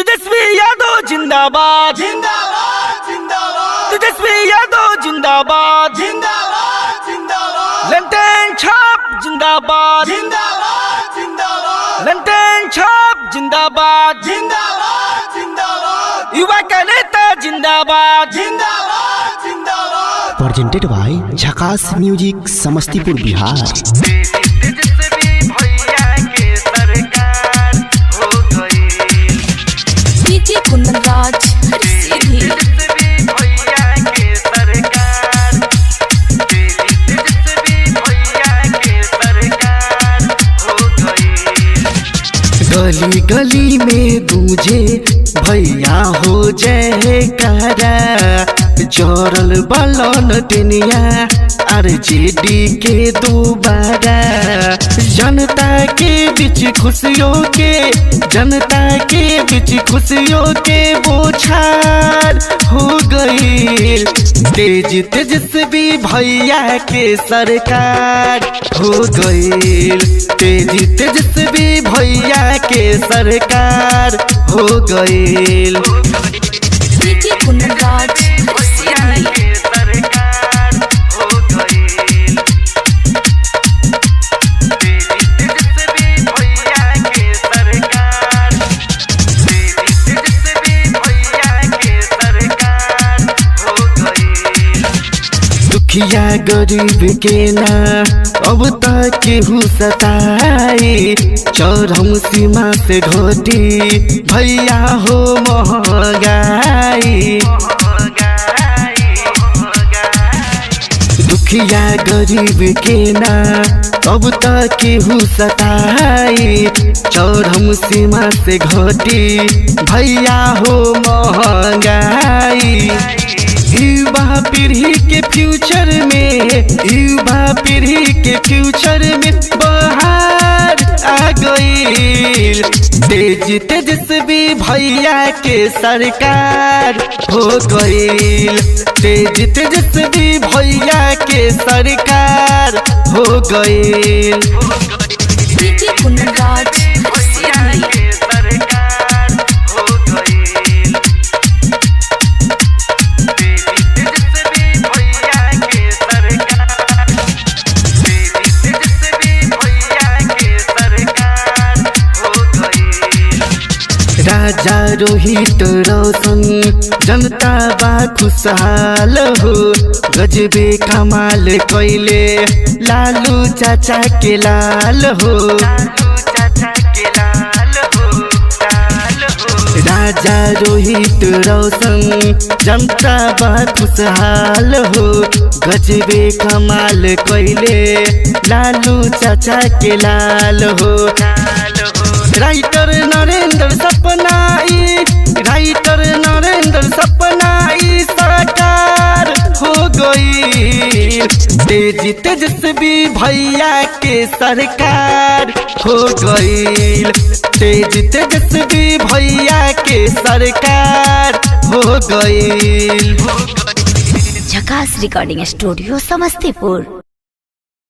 तेजस्वी यादव जिंदाबाद जिंदाबाद जिंदाबाद तेजस्वी यादव जिंदाबाद जिंदाबाद जिंदाबाद लंटेन छाप जिंदाबाद जिंदाबाद जिंदाबाद लंटेन छाप जिंदाबाद जिंदाबाद जिंदाबाद युवा का नेता जिंदाबाद जिंदाबाद जिंदाबाद। प्रेजेंटेड बाय झकास म्यूजिक समस्तीपुर बिहार। कुंदन राज सीधी गली गली में गूंजे भैया हो जयकारा, जोरल बलन दुनिया आरजेडी के दोबारा। जनता के बीच खुशियों के, जनता के बीच खुशियों के बोछार हो गई। तेज तेजस्वी भैया के सरकार हो गई। तेज तेजस्वी भैया के सरकार हो गई। कुंदन राज सीधी दुखिया गरीब के ना अब तक केहू सताई, चरम सीमा से घटी भैया हो महंगाई। दुखिया गरीब के ना अब तक केहू सताई, चरम सीमा से घटी भैया हो महंगाई। युवा पीढ़ी के फ्यूचर में, युवा पीढ़ी के फ्यूचर में बहार आ गई। तेज तेजस्वी भैया के सरकार हो गई। तेज तेजस्वी भैया के सरकार हो गई। कुंदन राज सीधी राजा रोहित रोशन जनता बा खुशहाल हो। गजबे कमाल कैले लालू चाचा के लाल हो। राजा रोहित रोशन जनता बा खुशहाल हो। गजबे कमाल कैले लालू चाचा के लाल हो। राइटर नरेंद्र सपनाई, राइटर नरेंद्र सपनाई सरकार हो गई। तेज तेजस्वी भैया के सरकार हो गई। तेज तेजस्वी भैया के सरकार हो गई। झकास रिकॉर्डिंग स्टूडियो समस्तीपुर।